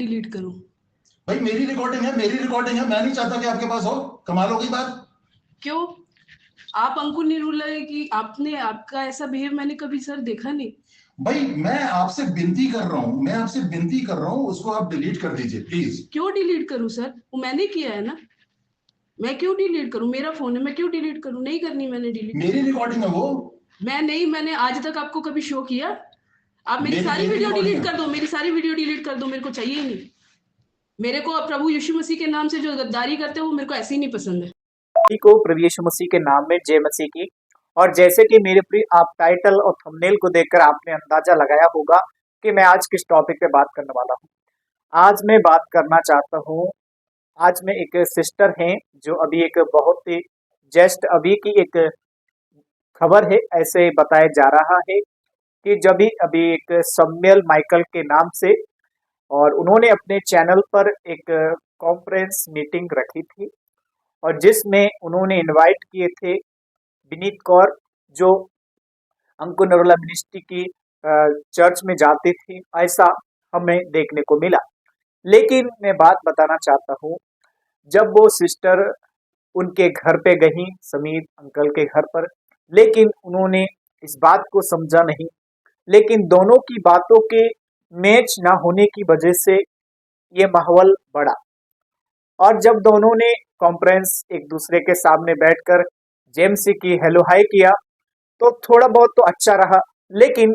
Delete करूं? भाई मेरी रिकॉर्डिंग है, मैं नहीं चाहता कि आपके पास हो। कमाल हो गई बात। क्यों? आप अंकुर निरूला है कि आपने आपका ऐसा बिहेव मैंने कभी सर देखा नहीं। भाई मैं आपसे विनती कर रहा हूं, उसको आप डिलीट कर दीजिए प्लीज। क्यों डिलीट करूं सर? वो मैंने किया है ना। मैं क्यों डिलीट करूं? मेरा फोन है, मैं क्यों डिलीट करूं? नहीं करनी मैंने डिलीट। मेरी रिकॉर्डिंग है वो। मैं नहीं, मैंने आज तक आपको कभी शो किया? आप मेरी सारी मेरी वीडियो रिकॉर्डिंग डिलीट है। कर दो, मेरी सारी वीडियो डिलीट कर दो, मेरे को चाहिए ही नहीं। मेरे को प्रभु यीशु मसीह के नाम से जो गद्दारी करते हैं वो मेरे को ऐसे ही नहीं पसंद है। को प्रभु यीशु मसीह के नाम में जय मसीह की। और जैसे कि मेरे प्रिय आप टाइटल और थंबनेल को देखकर आपने अंदाजा लगाया होगा कि मैं आज किस टॉपिक पे बात करने वाला हूँ। आज मैं बात करना चाहता हूँ, आज में एक सिस्टर हैं जो अभी एक बहुत ही जस्ट अभी की एक खबर है, ऐसे बताया जा रहा है कि जब भी अभी एक सम्मेल माइकल के नाम से, और उन्होंने अपने चैनल पर एक कॉन्फ्रेंस मीटिंग रखी थी और जिसमें उन्होंने इनवाइट किए थे विनीत कौर, जो अंकुर नरोला मिनिस्ट्री की चर्च में जाती थी, ऐसा हमें देखने को मिला। लेकिन मैं बात बताना चाहता हूँ, जब वो सिस्टर उनके घर पे गई, समीर अंकल के घर पर, लेकिन उन्होंने इस बात को समझा नहीं। लेकिन दोनों की बातों के मैच ना होने की वजह से ये माहौल बढ़ा, और जब दोनों ने कॉन्फ्रेंस एक दूसरे के सामने बैठकर जेम्सी की हेलो हाई किया तो थोड़ा बहुत तो अच्छा रहा। लेकिन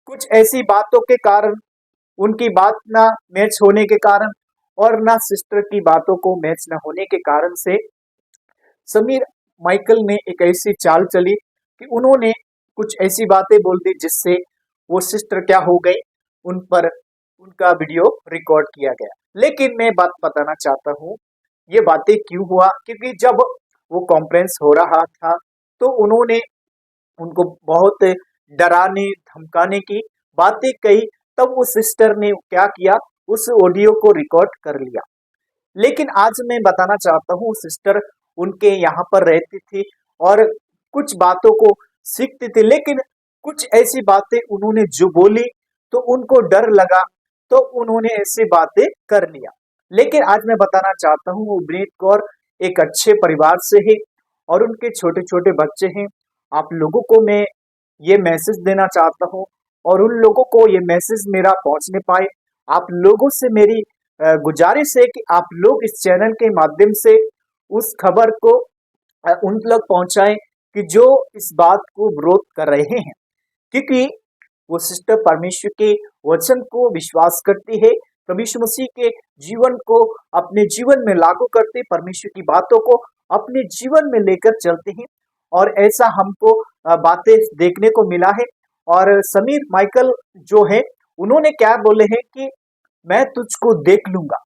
कुछ ऐसी बातों के कारण, उनकी बात ना मैच होने के कारण और ना सिस्टर की बातों को मैच ना होने के कारण से समीर माइकल ने एक ऐसी चाल चली कि उन्होंने कुछ ऐसी बातें बोल दी जिससे वो सिस्टर क्या हो गई, उन पर उनका वीडियो रिकॉर्ड किया गया। लेकिन मैं बात बताना चाहता हूँ ये बातें क्यों हुआ, क्योंकि जब वो कॉन्फ्रेंस हो रहा था तो उन्होंने उनको बहुत डराने धमकाने की बातें कही। तब उस सिस्टर ने क्या किया, उस ऑडियो को रिकॉर्ड कर लिया। लेकिन आज मैं बताना चाहता हूँ सिस्टर उनके यहाँ पर रहती थी और कुछ बातों को सीखती थी, लेकिन कुछ ऐसी बातें उन्होंने जो बोली तो उनको डर लगा, तो उन्होंने ऐसी बातें कर लिया। लेकिन आज मैं बताना चाहता हूँ विनीत कौर एक अच्छे परिवार से है और उनके छोटे छोटे बच्चे हैं। आप लोगों को मैं ये मैसेज देना चाहता हूँ और उन लोगों को ये मैसेज मेरा पहुंचने पाए। आप लोगों से मेरी गुजारिश है कि आप लोग इस चैनल के माध्यम से उस खबर को उन तक पहुंचाएं कि जो इस बात को विरोध कर रहे हैं, क्योंकि वो सिस्टर परमेश्वर के वचन को विश्वास करती है, परमेश्वर मसीह के जीवन को अपने जीवन में लागू करते, परमेश्वर की बातों को अपने जीवन में लेकर चलते हैं। और ऐसा हमको बातें देखने को मिला है। और समीर माइकल जो है उन्होंने क्या बोले हैं कि मैं तुझको देख लूंगा,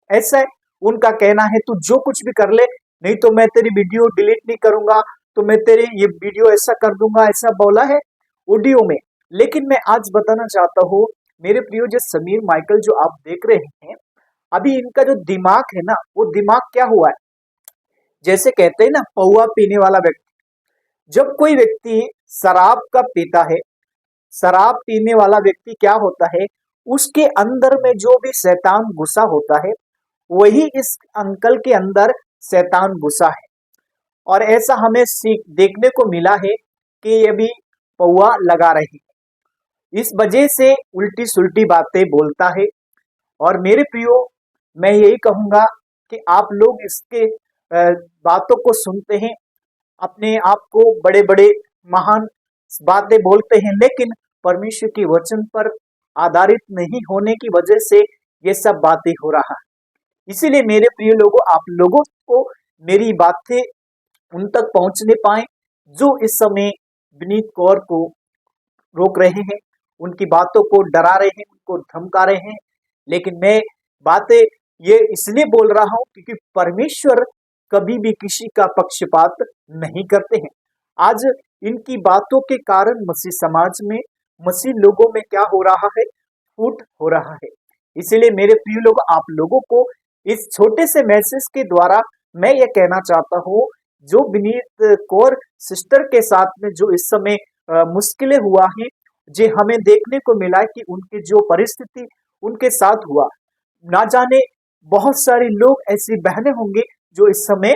ऐसा है उनका कहना है। तू जो कुछ भी कर ले, नहीं तो मैं तेरी वीडियो डिलीट नहीं करूंगा, तो मैं तेरे ये वीडियो ऐसा कर दूंगा, ऐसा बोला है ऑडियो में। लेकिन मैं आज बताना चाहता हूँ मेरे प्रियो, जो समीर माइकल जो आप देख रहे हैं, अभी इनका जो दिमाग है ना, वो दिमाग क्या हुआ है, जैसे कहते हैं ना पौआ पीने वाला व्यक्ति। जब कोई व्यक्ति शराब का पीता है, शराब पीने वाला व्यक्ति क्या होता है, उसके अंदर में जो भी शैतान घुसा होता है वही इस अंकल के अंदर शैतान घुसा है। और ऐसा हमें सीख देखने को मिला है कि ये भी पौआ लगा रही है, इस वजह से उल्टी सुल्टी बातें बोलता है। और मेरे प्रियो, मैं यही कहूंगा कि आप लोग इसके बातों को सुनते हैं, अपने आप को बड़े बड़े महान बातें बोलते हैं, लेकिन परमेश्वर के वचन पर आधारित नहीं होने की वजह से ये सब बातें हो रहा है। इसीलिए मेरे प्रिय लोगों, आप लोगों को मेरी बातें उन तक पहुंचने पाए जो इस समय विनीत कौर को रोक रहे हैं, उनकी बातों को डरा रहे हैं, उनको धमका रहे हैं। लेकिन मैं बातें ये इसलिए बोल रहा हूं क्योंकि परमेश्वर कभी भी किसी का पक्षपात नहीं करते हैं। आज इनकी बातों के कारण मसीह समाज में, मसीह लोगों में क्या हो रहा है, फूट हो रहा है। इसीलिए मेरे प्रिय लोग, आप लोगों को इस छोटे से मैसेज के द्वारा मैं ये कहना चाहता हूँ, जो विनीत कौर सिस्टर के साथ में जो इस समय मुश्किलें हुआ है, जो हमें देखने को मिला कि उनकी जो परिस्थिति उनके साथ हुआ, ना जाने बहुत सारे लोग ऐसी बहनें होंगे जो इस समय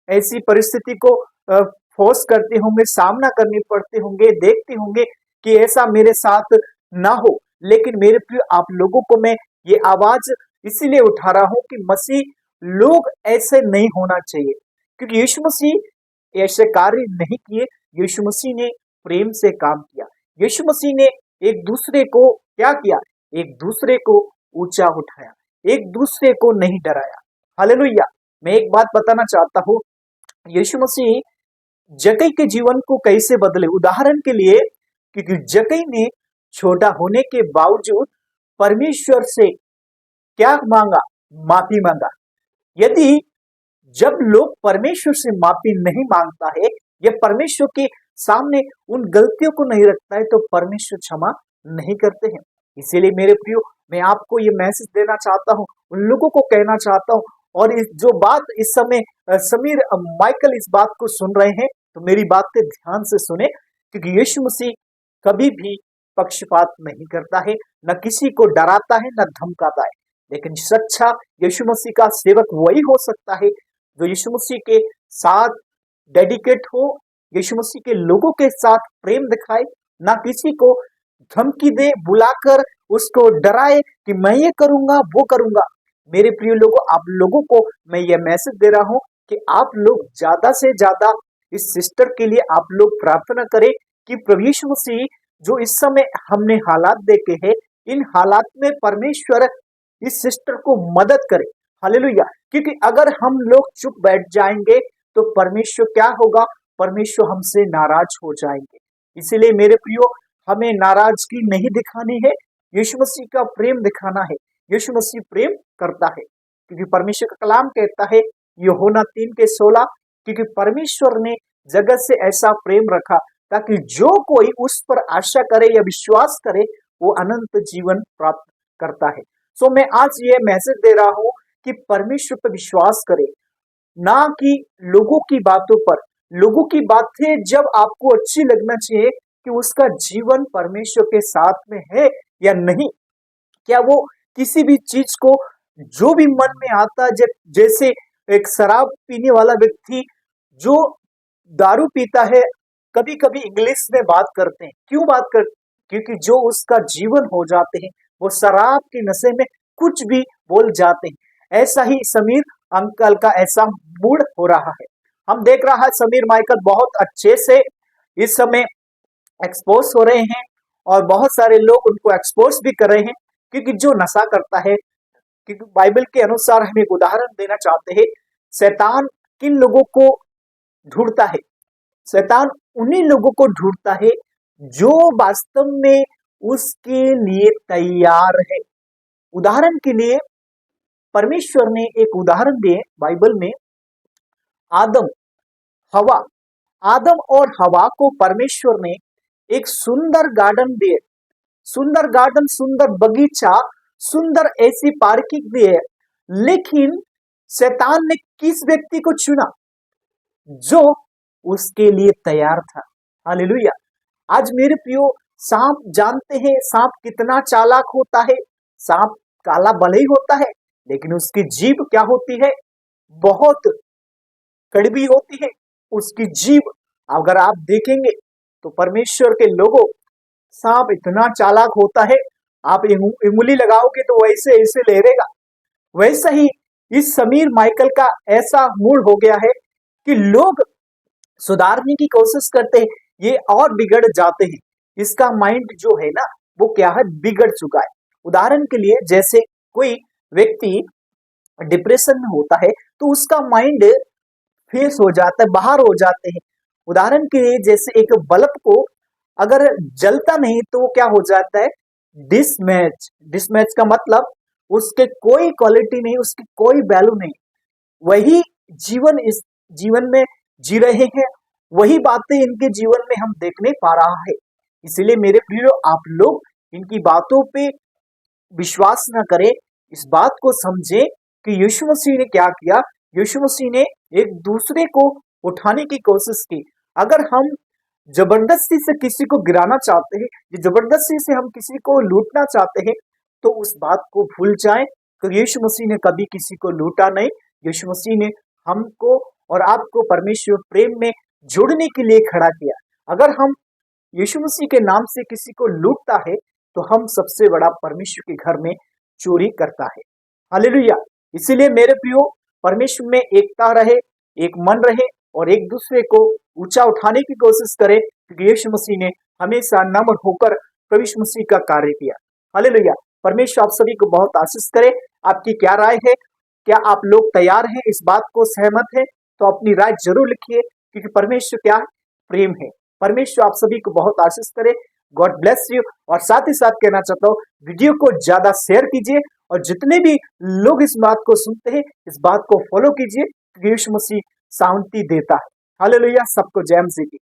ऐसी परिस्थिति को फोर्स करते होंगे, सामना करनी पड़ते होंगे, देखते होंगे कि ऐसा मेरे साथ ना हो। लेकिन मेरे प्रिय आप लोगों को मैं ये आवाज इसीलिए उठा रहा हूं कि मसीह लोग ऐसे नहीं होना चाहिए, क्योंकि यीशु मसीह ऐसे कार्य नहीं किए। यीशु मसीह ने प्रेम से काम किया। यीशु मसीह ने एक दूसरे को क्या किया? एक दूसरे को ऊंचा उठाया, एक दूसरे को नहीं डराया। हालेलुया। मैं एक बात बताना चाहता हूँ, यीशु मसीह जक्कई के जीवन को कैसे बदले। उदाहरण के लिए, क्योंकि जक्कई ने छोटा होने के बावजूद परमेश्वर से क्या मांगा? माफी मांगा। यदि जब लोग परमेश्वर से माफी नहीं मांगता है या परमेश्वर के सामने उन गलतियों को नहीं रखता है तो परमेश्वर क्षमा नहीं करते हैं। इसीलिए मेरे प्रियो, मैं आपको ये मैसेज देना चाहता हूँ, उन लोगों को कहना चाहता हूँ। और इस जो बात इस समय समीर माइकल इस बात को सुन रहे हैं तो मेरी बात पे ध्यान से सुने, क्योंकि यीशु मसीह कभी भी पक्षपात नहीं करता है, न किसी को डराता है, न धमकाता है। लेकिन सच्चा यीशु मसीह का सेवक वही हो सकता है जो यीशु मसीह के साथ डेडिकेट हो, यीशु मसीह के लोगों के साथ प्रेम दिखाए, ना किसी को धमकी दे, बुलाकर उसको डराए कि मैं ये करूंगा वो करूंगा। मेरे प्रिय लोगों, आप लोगों को मैं ये मैसेज दे रहा हूं कि आप लोग ज्यादा से ज्यादा इस सिस्टर के लिए आप लोग प्रार्थना करें कि प्रभु यीशु मसीह जो इस समय हमने हालात देखे हैं, इन हालात में परमेश्वर इस सिस्टर को मदद करे। हालेलुया। क्योंकि अगर हम लोग चुप बैठ जाएंगे तो परमेश्वर क्या होगा? परमेश्वर हमसे नाराज हो जाएंगे। इसीलिए मेरे प्रियो, हमें नाराजगी नहीं दिखानी है, यीशु मसीह का प्रेम दिखाना है। यीशु मसीह प्रेम करता है, क्योंकि परमेश्वर का कलाम कहता है यूहन्ना 3:16, क्योंकि परमेश्वर ने जगत से ऐसा प्रेम रखा ताकि जो कोई उस पर आशा करे या विश्वास करे वो अनंत जीवन प्राप्त करता है। सो मैं आज ये मैसेज दे रहा हूं कि परमेश्वर पर विश्वास करे, ना कि लोगों की बातों पर। लोगों की बातें जब आपको अच्छी लगना चाहिए कि उसका जीवन परमेश्वर के साथ में है या नहीं, क्या वो किसी भी चीज को जो भी मन में आता, जैसे एक शराब पीने वाला व्यक्ति जो दारू पीता है, कभी कभी इंग्लिश में बात करते हैं। क्यों बात कर? क्योंकि जो उसका जीवन हो जाते हैं वो शराब के नशे में कुछ भी बोल जाते हैं। ऐसा ही समीर अंकल का ऐसा मूड हो रहा है। हम देख रहा है समीर माइकल बहुत अच्छे से इस समय एक्सपोज हो रहे हैं और बहुत सारे लोग उनको एक्सपोज भी कर रहे हैं, क्योंकि जो नशा करता है, क्योंकि बाइबल के अनुसार हम एक उदाहरण देना चाहते हैं, शैतान किन लोगों को ढूंढता है? शैतान उन्हीं लोगों को ढूंढता है जो वास्तव में उसके लिए तैयार है। उदाहरण के लिए परमेश्वर ने एक उदाहरण दिए बाइबल में, आदम हवा। आदम और हवा को परमेश्वर ने एक सुंदर गार्डन दिए, सुंदर गार्डन, सुंदर बगीचा, सुंदर ऐसी पार्किंग दिए। लेकिन शैतान ने किस व्यक्ति को चुना? जो उसके लिए तैयार था। हालेलुया। आज मेरे प्रियो, सांप जानते हैं सांप कितना चालाक होता है? सांप काला भले ही होता है लेकिन उसकी जीभ क्या होती है? बहुत कड़वी होती है उसकी जीभ। अगर आप देखेंगे तो परमेश्वर के लोगों, सांप इतना चालाक होता है, आप उंगली लगाओगे तो वैसे ऐसे लहरेगा। वैसा ही इस समीर माइकल का ऐसा मूड हो गया है कि लोग सुधारने की कोशिश करते हैं, ये और बिगड़ जाते हैं। इसका माइंड जो है ना, वो क्या है? बिगड़ चुका है। उदाहरण के लिए, जैसे कोई व्यक्ति डिप्रेशन में होता है तो उसका माइंड फेस हो जाता है, बाहर हो जाते हैं। उदाहरण के लिए, जैसे एक बल्ब को अगर जलता नहीं तो वो क्या हो जाता है? डिसमैच। डिसमैच का मतलब उसके कोई क्वालिटी नहीं, उसकी कोई वैल्यू नहीं। वही जीवन इस जीवन में जी रहे हैं, वही बातें इनके जीवन में हम देखने पा रहा है। इसलिए मेरे प्रियो, आप लोग इनकी बातों पे विश्वास न करें, इस बात को समझें कि यीशु मसीह ने क्या किया। यीशु मसीह ने एक दूसरे को उठाने की कोशिश की। अगर हम जबरदस्ती से किसी को गिराना चाहते हैं, जबरदस्ती से हम किसी को लूटना चाहते हैं, तो उस बात को भूल जाएं क्योंकि यीशु मसीह ने कभी किसी को लूटा नहीं। यीशु मसीह ने हमको और आपको परमेश्वर प्रेम में जोड़ने के लिए खड़ा किया। अगर हम यीशु मसीह के नाम से किसी को लूटता है तो हम सबसे बड़ा परमेश्वर के घर में चोरी करता है। हालेलुया। इसीलिए मेरे प्रियो, परमेश्वर में एकता रहे, एक मन रहे और एक दूसरे को ऊंचा उठाने की कोशिश करें, क्योंकि यीशु मसीह ने हमेशा नम्र होकर प्रभु यीशु मसीह का कार्य किया। हालेलुया। परमेश्वर आप सभी को बहुत आशीष करे। आपकी क्या राय है? क्या आप लोग तैयार हैं, इस बात को सहमत हैं? तो अपनी राय जरूर लिखिए, क्योंकि परमेश्वर क्या है? प्रेम है। परमेश्वर आप सभी को बहुत आशीष करे। God bless you. और साथ ही साथ कहना चाहता हूँ, वीडियो को ज्यादा शेयर कीजिए और जितने भी लोग इस बात को सुनते हैं, इस बात को फॉलो कीजिए, क्योंकि यीशु मसीह शांति देता है। हालेलुया। सबको जय मसीह की।